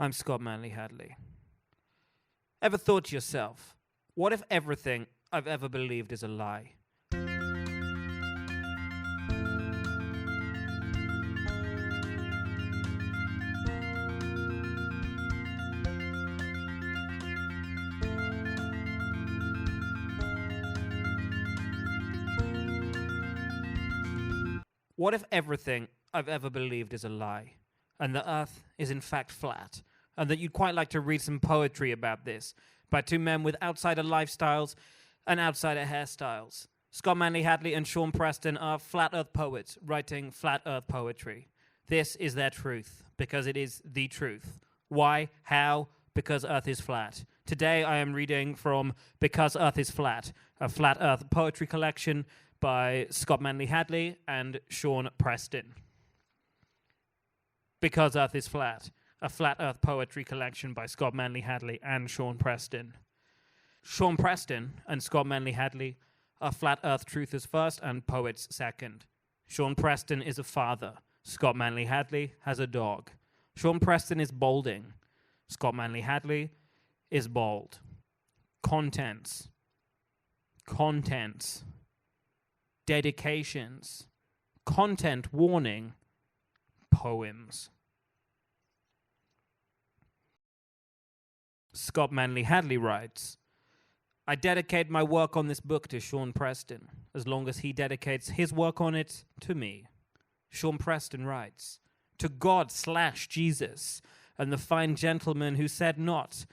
I'm Scott Manley Hadley. Ever thought to yourself, what if everything I've ever believed is a lie? What if everything I've ever believed is a lie, and the earth is in fact flat, and that you'd quite like to read some poetry about this by two men with outsider lifestyles and outsider hairstyles? Scott Manley Hadley and Sean Preston are flat earth poets writing flat earth poetry. This is their truth, because it is the truth. Why? How? Because earth is flat. Today I am reading from Because Earth is Flat, a flat earth poetry collection by Scott Manley Hadley and Sean Preston. Because Earth is Flat, a flat earth poetry collection by Scott Manley Hadley and Sean Preston. Sean Preston and Scott Manley Hadley are flat earth truthers first and poets second. Sean Preston is a father. Scott Manley Hadley has a dog. Sean Preston is balding. Scott Manley Hadley is bald. Contents. Dedications. Content warning. Poems. Scott Manley Hadley writes, I dedicate my work on this book to Sean Preston, as long as he dedicates his work on it to me. Sean Preston writes, to God/Jesus and the fine gentleman who said not,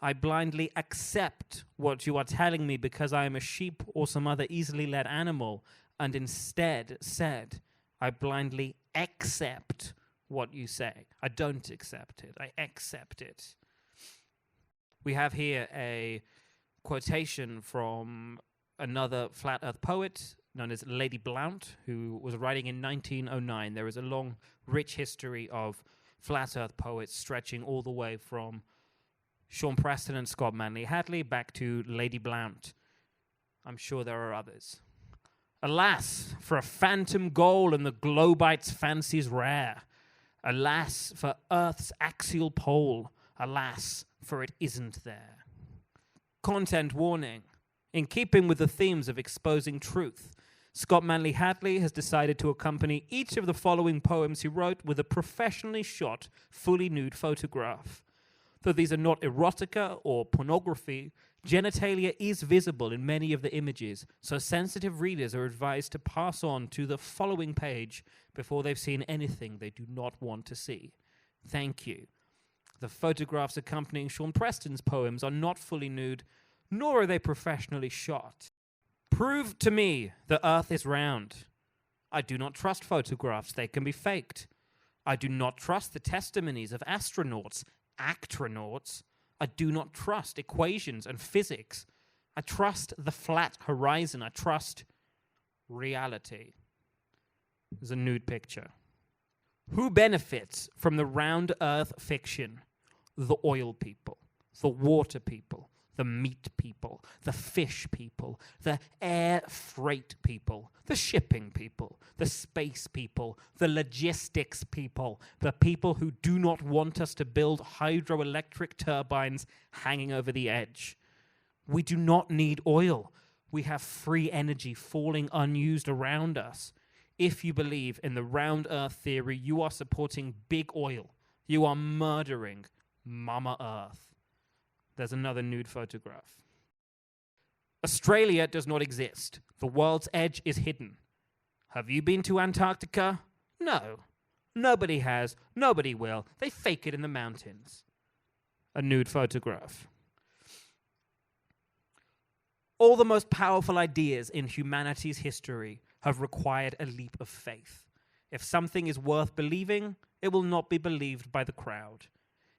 I blindly accept what you are telling me because I am a sheep or some other easily led animal, and instead said, I blindly accept what you say. I don't accept it. I accept it. We have here a quotation from another flat earth poet known as Lady Blount, who was writing in 1909. There is a long, rich history of flat earth poets stretching all the way from Sean Preston and Scott Manley Hadley back to Lady Blount. I'm sure there are others. Alas, for a phantom goal and the globite's fancies rare. Alas, for Earth's axial pole. Alas, for it isn't there. Content warning. In keeping with the themes of exposing truth, Scott Manley Hadley has decided to accompany each of the following poems he wrote with a professionally shot, fully nude photograph. Though these are not erotica or pornography, genitalia is visible in many of the images, so sensitive readers are advised to pass on to the following page before they've seen anything they do not want to see. Thank you. The photographs accompanying Sean Preston's poems are not fully nude, nor are they professionally shot. Prove to me the earth is round. I do not trust photographs, they can be faked. I do not trust the testimonies of astronauts, actronauts. I do not trust equations and physics. I trust the flat horizon. I trust reality. There's a nude picture. Who benefits from the round earth fiction? The oil people, the water people, the meat people, the fish people, the air freight people, the shipping people, the space people, the logistics people, the people who do not want us to build hydroelectric turbines hanging over the edge. We do not need oil. We have free energy falling unused around us. If you believe in the round earth theory, you are supporting big oil. You are murdering Mama Earth. There's another nude photograph. Australia does not exist. The world's edge is hidden. Have you been to Antarctica? No. Nobody has. Nobody will. They fake it in the mountains. A nude photograph. All the most powerful ideas in humanity's history have required a leap of faith. If something is worth believing, it will not be believed by the crowd.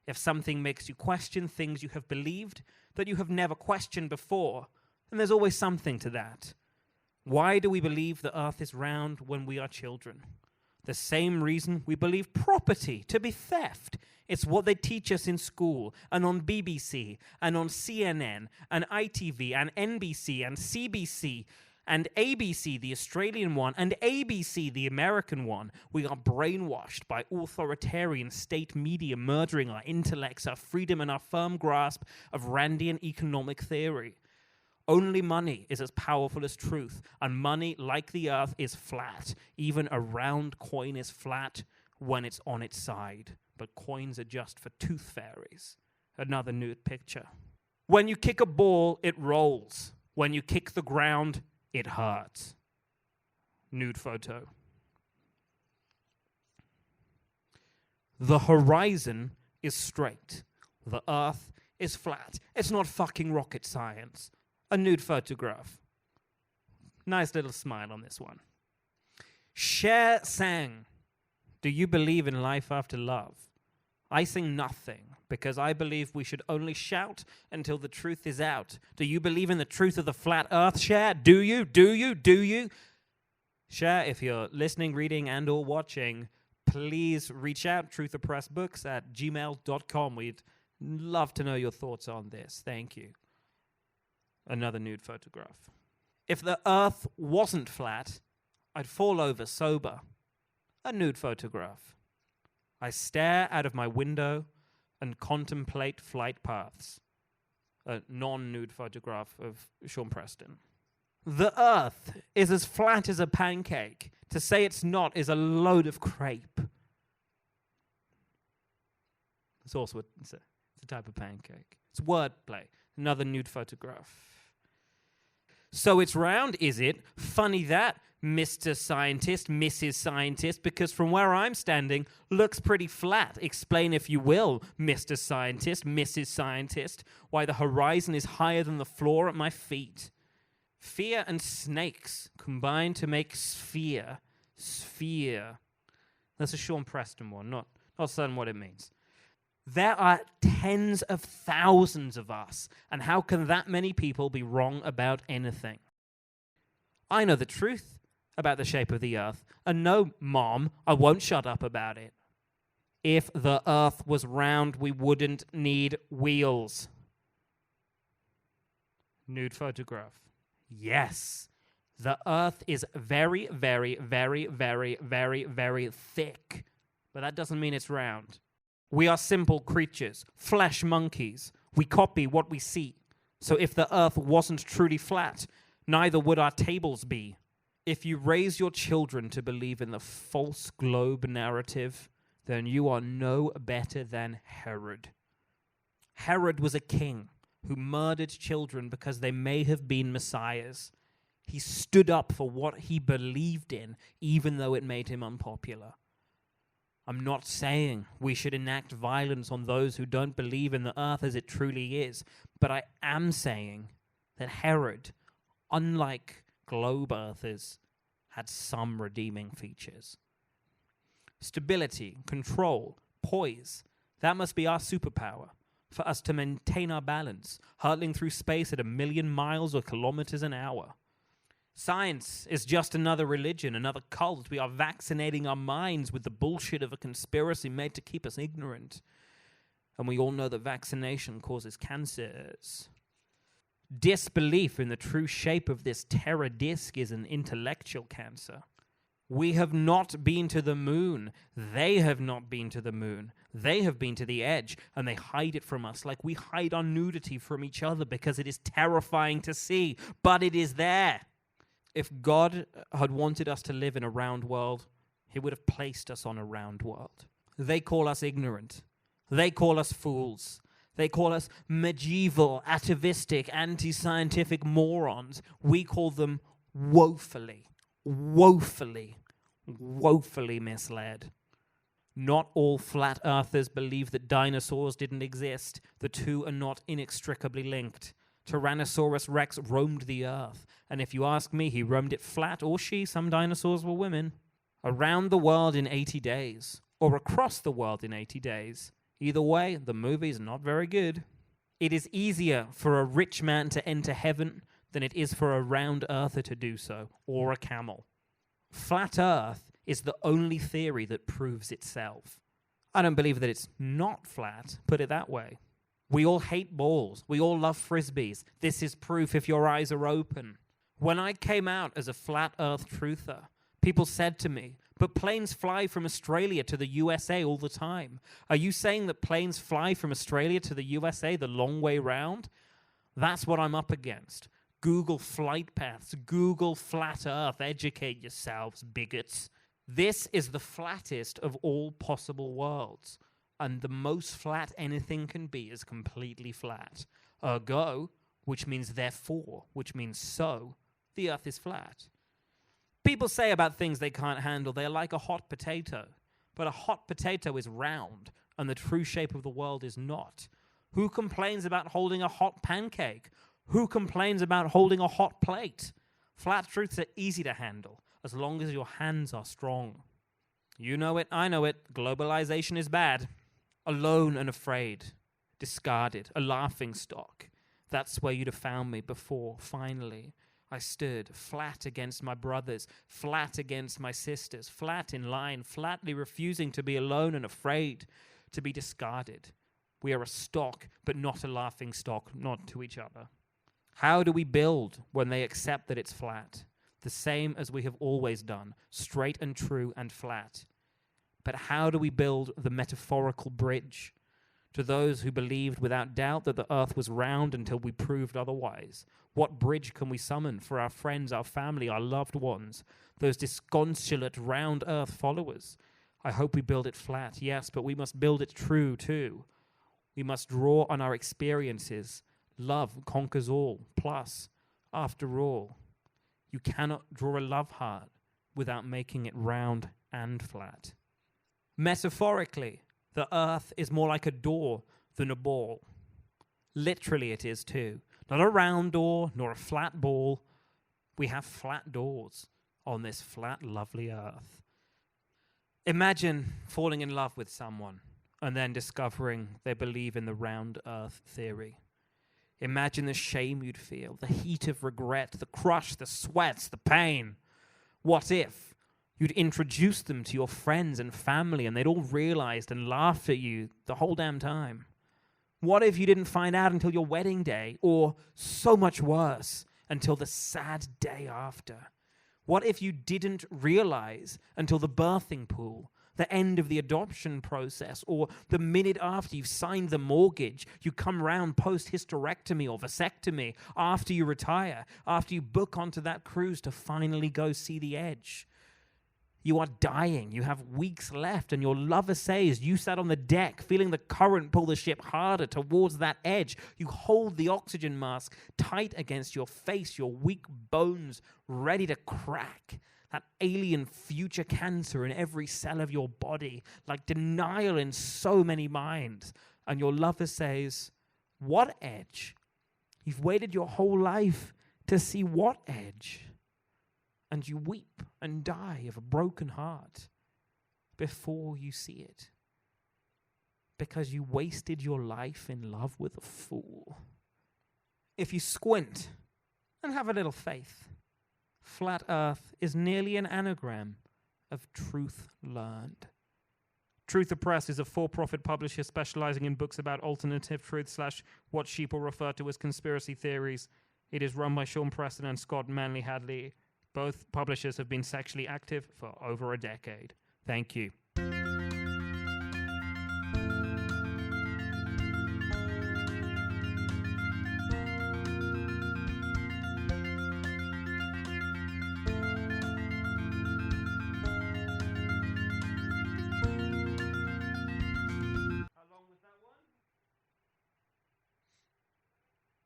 If something makes you question things you have believed that you have never questioned before, then there's always something to that. Why do we believe the earth is round when we are children? The same reason we believe property to be theft. It's what they teach us in school and on BBC and on CNN and ITV and NBC and CBC and ABC, the Australian one, and ABC, the American one. We are brainwashed by authoritarian state media murdering our intellects, our freedom, and our firm grasp of Randian economic theory. Only money is as powerful as truth, and money, like the earth, is flat. Even a round coin is flat when it's on its side, but coins are just for tooth fairies. Another nude picture. When you kick a ball, it rolls. When you kick the ground, it hurts. Nude photo. The horizon is straight. The earth is flat. It's not fucking rocket science. A nude photograph. Nice little smile on this one. Cher sang, "Do you believe in life after love?" I sing nothing, because I believe we should only shout until the truth is out. Do you believe in the truth of the flat earth, Cher? Do you? Do you? Do you? Cher, if you're listening, reading, and or watching, please reach out, truthoppressbooks@gmail.com. We'd love to know your thoughts on this. Thank you. Another nude photograph. If the earth wasn't flat, I'd fall over sober. A nude photograph. I stare out of my window and contemplate flight paths. A non-nude photograph of Sean Preston. The earth is as flat as a pancake. To say it's not is a load of crepe. It's also it's a type of pancake. It's wordplay. Another nude photograph. So it's round, is it? Funny that, Mr. Scientist, Mrs. Scientist, because from where I'm standing, looks pretty flat. Explain, if you will, Mr. Scientist, Mrs. Scientist, why the horizon is higher than the floor at my feet. Fear and snakes combine to make sphere. Sphere. That's a Sean Preston one, not certain what it means. There are tens of thousands of us, and how can that many people be wrong about anything? I know the truth about the shape of the earth, and no, Mom, I won't shut up about it. If the earth was round, we wouldn't need wheels. Nude photograph. Yes, the earth is very, very, very, very, very, very thick, but that doesn't mean it's round. We are simple creatures, flesh monkeys. We copy what we see. So if the earth wasn't truly flat, neither would our tables be. If you raise your children to believe in the false globe narrative, then you are no better than Herod. Herod was a king who murdered children because they may have been messiahs. He stood up for what he believed in, even though it made him unpopular. I'm not saying we should enact violence on those who don't believe in the earth as it truly is, but I am saying that Herod, unlike globe earthers, had some redeeming features. Stability, control, poise, that must be our superpower for us to maintain our balance, hurtling through space at 1,000,000 miles or kilometers an hour. Science is just another religion, another cult. We are vaccinating our minds with the bullshit of a conspiracy made to keep us ignorant. And we all know that vaccination causes cancers. Disbelief in the true shape of this terror disk is an intellectual cancer. We have not been to the moon. They have not been to the moon. They have been to the edge, and they hide it from us like we hide our nudity from each other because it is terrifying to see, but it is there. If God had wanted us to live in a round world, he would have placed us on a round world. They call us ignorant. They call us fools. They call us medieval, atavistic, anti-scientific morons. We call them woefully misled. Not all flat earthers believe that dinosaurs didn't exist. The two are not inextricably linked. Tyrannosaurus Rex roamed the earth, and if you ask me, he roamed it flat, or she, some dinosaurs were women. Around the world in 80 days, or across the world in 80 days. Either way, the movie's not very good. It is easier for a rich man to enter heaven than it is for a round earther to do so, or a camel. Flat earth is the only theory that proves itself. I don't believe that it's not flat, put it that way. We all hate balls. We all love frisbees. This is proof if your eyes are open. When I came out as a flat earth truther, people said to me, but planes fly from Australia to the USA all the time. Are you saying that planes fly from Australia to the USA the long way round? That's what I'm up against. Google flight paths. Google flat earth. Educate yourselves, bigots. This is the flattest of all possible worlds. And the most flat anything can be is completely flat. Ergo, which means therefore, which means so, the earth is flat. People say about things they can't handle, they're like a hot potato. But a hot potato is round, and the true shape of the world is not. Who complains about holding a hot pancake? Who complains about holding a hot plate? Flat truths are easy to handle, as long as your hands are strong. You know it, I know it, globalization is bad. Alone and afraid, discarded, a laughing stock. That's where you'd have found me before, finally. I stood flat against my brothers, flat against my sisters, flat in line, flatly refusing to be alone and afraid to be discarded. We are a stock, but not a laughing stock, not to each other. How do we build when they accept that it's flat? The same as we have always done, straight and true and flat. But how do we build the metaphorical bridge to those who believed without doubt that the earth was round until we proved otherwise? What bridge can we summon for our friends, our family, our loved ones, those disconsolate round earth followers? I hope we build it flat, yes, but we must build it true too. We must draw on our experiences. Love conquers all. Plus, after all, you cannot draw a love heart without making it round and flat. Metaphorically, the earth is more like a door than a ball. Literally it is too. Not a round door, nor a flat ball. We have flat doors on this flat, lovely earth. Imagine falling in love with someone and then discovering they believe in the round earth theory. Imagine the shame you'd feel, the heat of regret, the crush, the sweats, the pain. What if you'd introduce them to your friends and family and they'd all realized and laughed at you the whole damn time? What if you didn't find out until your wedding day, or so much worse, until the sad day after? What if you didn't realize until the birthing pool, the end of the adoption process, or the minute after you've signed the mortgage, you come round post-hysterectomy or vasectomy, after you retire, after you book onto that cruise to finally go see the edge? You are dying. You have weeks left, and your lover says you sat on the deck, feeling the current pull the ship harder towards that edge. You hold the oxygen mask tight against your face, your weak bones ready to crack. That alien future cancer in every cell of your body, like denial in so many minds. And your lover says, "What edge? You've waited your whole life to see what edge?" And you weep and die of a broken heart before you see it, because you wasted your life in love with a fool. If you squint and have a little faith, flat earth is nearly an anagram of truth learned. Truth Press is a for-profit publisher specializing in books about alternative truth / what sheeple refer to as conspiracy theories. It is run by Sean Preston and Scott Manley Hadley. Both publishers have been sexually active for over a decade. Thank you.